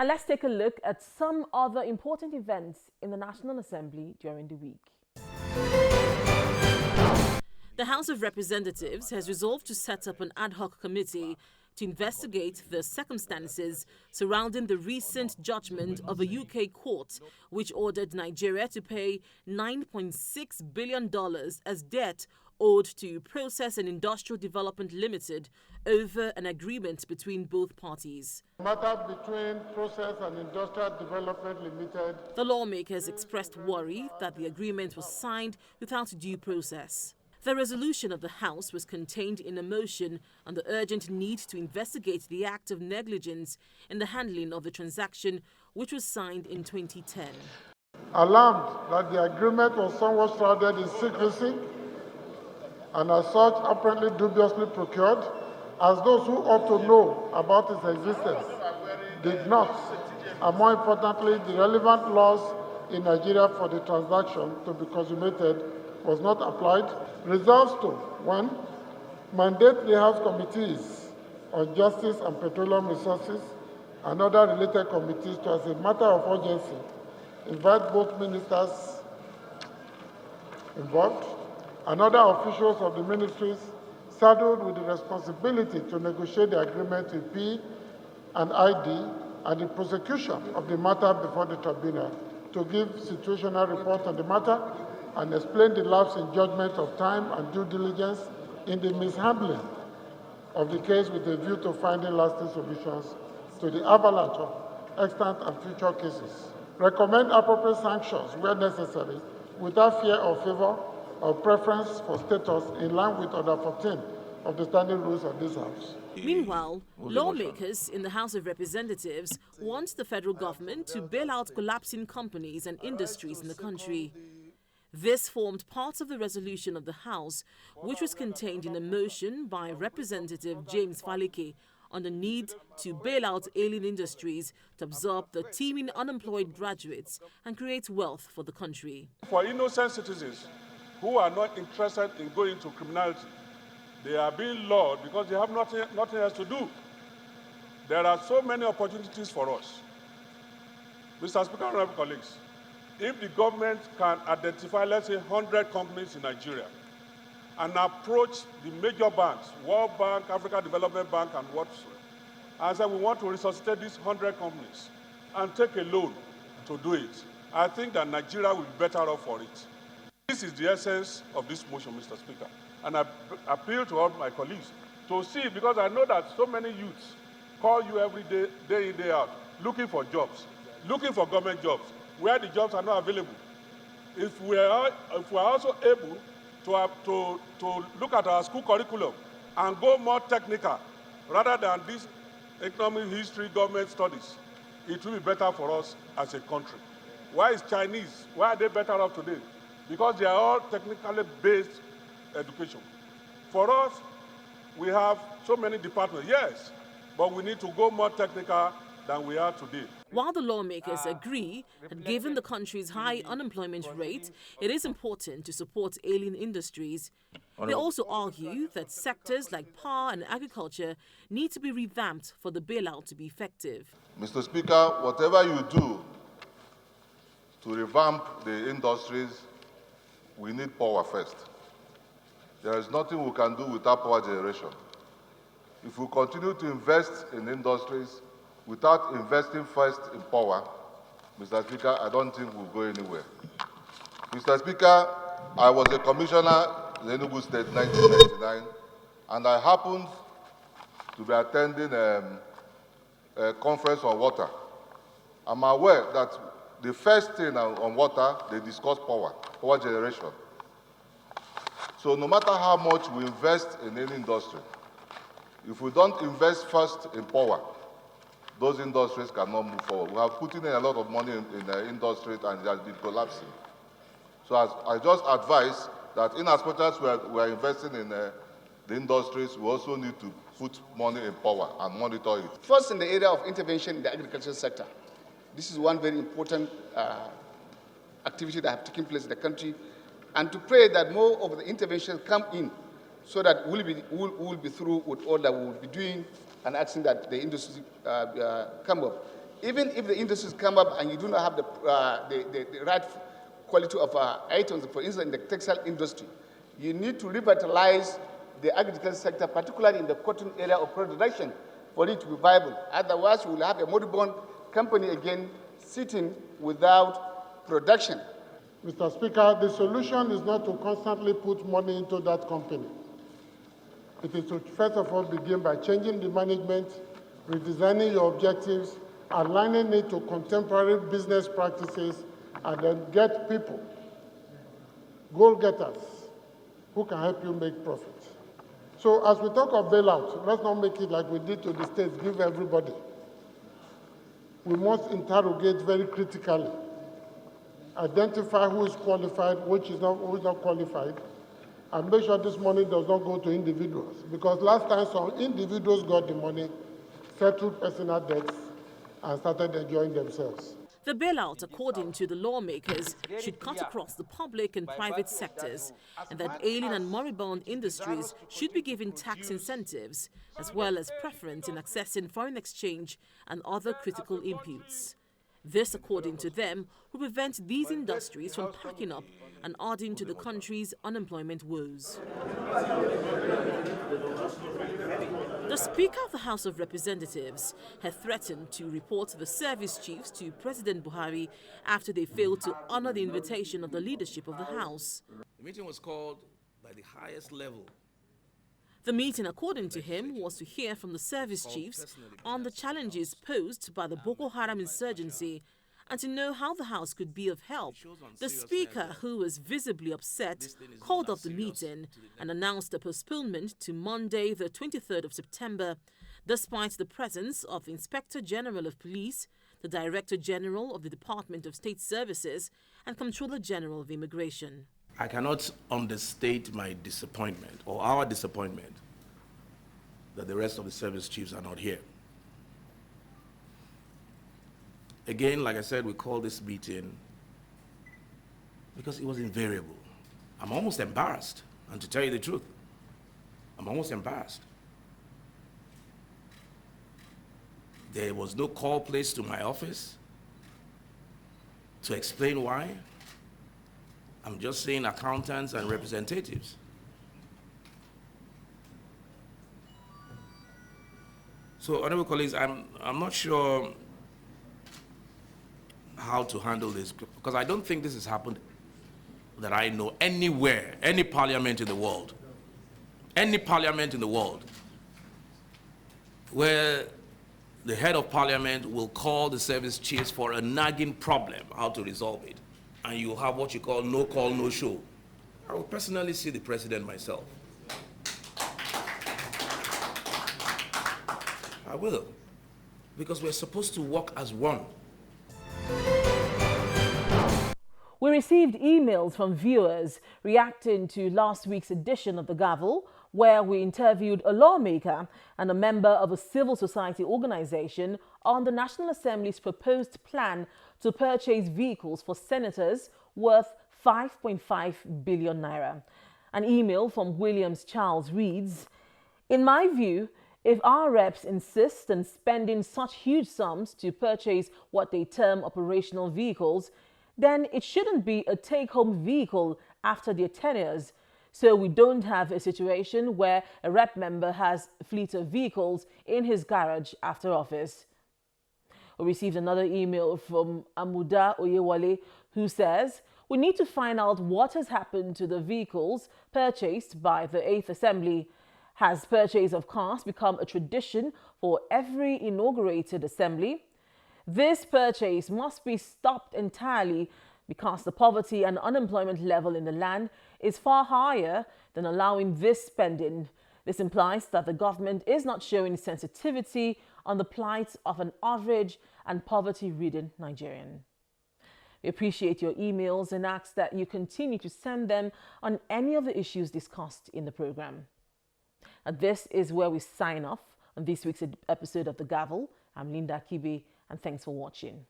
Now let's take a look at some other important events in the National Assembly during the week. The House of Representatives has resolved to set up an ad hoc committee to investigate the circumstances surrounding the recent judgment of a UK court which ordered Nigeria to pay $9.6 billion as debt owed to Process and Industrial Development Limited over an agreement between both parties. Matter between Process and Industrial Development Limited. The lawmakers expressed worry that the agreement was signed without due process. The resolution of the House was contained in a motion on the urgent need to investigate the act of negligence in the handling of the transaction, which was signed in 2010. Alarmed that the agreement was somewhat shrouded in secrecy and as such apparently dubiously procured, as those who ought to know about its existence did not, and more importantly, the relevant laws in Nigeria for the transaction to be consummated was not applied, resolves to 1. Mandate the House committees on justice and petroleum resources and other related committees to, as a matter of urgency, invite both ministers involved and other officials of the ministries saddled with the responsibility to negotiate the agreement with P and ID and the prosecution of the matter before the tribunal to give situational report on the matter and explain the lapse in judgment of time and due diligence in the mishandling of the case with a view to finding lasting solutions to the avalanche of extant and future cases. Recommend appropriate sanctions where necessary without fear or favor or preference for status in line with Order 14 of the standing rules of this House. Meanwhile, lawmakers in the House of Representatives want the federal government to bail out collapsing companies and industries in the country. This formed part of the resolution of the House, which was contained in a motion by Representative James Falike on the need to bail out ailing industries to absorb the teeming unemployed graduates and create wealth for the country. For innocent citizens who are not interested in going to criminality, they are being lured because they have nothing else to do. There are so many opportunities for us. Mr. Speaker, honorable colleagues, if the government can identify, let's say, 100 companies in Nigeria and approach the major banks, World Bank, Africa Development Bank, and whatsoever, and say we want to resuscitate these 100 companies and take a loan to do it, I think that Nigeria will be better off for it. This is the essence of this motion, Mr. Speaker. And I appeal to all my colleagues to see, because I know that so many youths call you every day, day in, day out, looking for jobs, looking for government jobs, where the jobs are not available. If we are also able to look at our school curriculum and go more technical rather than this economic history government studies, it will be better for us as a country. Why is Chinese? Why are they better off today? Because they are all technically based education. For us, we have so many departments, yes, but we need to go more technical than we are today. While the lawmakers agree that given the country's high unemployment rate, it is important to support ailing industries, they also argue that sectors like power and agriculture need to be revamped for the bailout to be effective. Mr. Speaker, whatever you do to revamp the industries, we need power first. There is nothing we can do without power generation. If we continue to invest in industries without investing first in power, Mr. Speaker, I don't think we'll go anywhere. Mr. Speaker, I was a commissioner in Enugu State in 1999, and I happened to be attending a conference on water. I'm aware that the first thing on water, they discuss power generation. So no matter how much we invest in any industry, if we don't invest first in power, those industries cannot move forward. We have put in a lot of money in the industry and it has been collapsing. So I just advise that in as much as we are investing in the industries, we also need to put money in power and monitor it. First, in the area of intervention in the agricultural sector, this is one very important activity that have taken place in the country, and to pray that more of the interventions come in so that we'll be through with all that we will be doing and asking that the industry come up. Even if the industries come up and you do not have the right quality of items, for instance, in the textile industry, you need to revitalize the agricultural sector, particularly in the cotton area of production, for it to be viable. Otherwise, we will have a moribund company again sitting without production. Mr. Speaker, the solution is not to constantly put money into that company. It is to first of all begin by changing the management, redesigning your objectives, aligning it to contemporary business practices, and then get people, goal-getters, who can help you make profit. So as we talk of bailout, let's not make it like we did to the states, give everybody. We must interrogate very critically, identify who is qualified, who is not qualified, and make sure this money does not go to individuals. Because last time some individuals got the money, settled personal debts, and started enjoying themselves. The bailout, according to the lawmakers, should cut across the public and private sectors, and that ailing and moribund industries should be given tax incentives, as well as preference in accessing foreign exchange and other critical inputs. This, according to them, will prevent these industries from packing up and adding to the country's unemployment woes. The Speaker of the House of Representatives had threatened to report the service chiefs to President Buhari after they failed to honor the invitation of the leadership of the House. The meeting was called by the highest level. The meeting, according to him, was to hear from the service chiefs on the challenges posed by the Boko Haram insurgency and to know how the House could be of help. The Speaker, who was visibly upset, called off the meeting and announced a postponement to Monday, the 23rd of September, despite the presence of the Inspector General of Police, the Director General of the Department of State Services, and Comptroller General of Immigration. I cannot understate my disappointment, or our disappointment, that the rest of the service chiefs are not here. Again, like I said, we called this meeting because it was invariable. I'm almost embarrassed, and to tell you the truth, I'm almost embarrassed. There was no call placed to my office to explain why. I'm just saying accountants and representatives. So, honorable colleagues, I'm not sure how to handle this, because I don't think this has happened that I know anywhere, any parliament in the world, where the head of parliament will call the service chiefs for a nagging problem, how to resolve it, and you have what you call no call, no show. I will personally see the president myself. I will, because we're supposed to work as one. We received emails from viewers reacting to last week's edition of The Gavel, where we interviewed a lawmaker and a member of a civil society organization on the National Assembly's proposed plan to purchase vehicles for senators worth 5.5 billion naira. An email from Williams Charles reads, "In my view, if our reps insist on spending such huge sums to purchase what they term operational vehicles, then it shouldn't be a take-home vehicle after their tenures, so we don't have a situation where a rep member has a fleet of vehicles in his garage after office." We received another email from Amuda Oyewale, who says, "We need to find out what has happened to the vehicles purchased by the 8th Assembly. Has purchase of cars become a tradition for every inaugurated assembly? This purchase must be stopped entirely because the poverty and unemployment level in the land is far higher than allowing this spending. This implies that the government is not showing sensitivity on the plight of an average and poverty-ridden Nigerian." We appreciate your emails and ask that you continue to send them on any of the issues discussed in the program. And this is where we sign off on this week's episode of The Gavel. I'm Linda Kibe, and thanks for watching.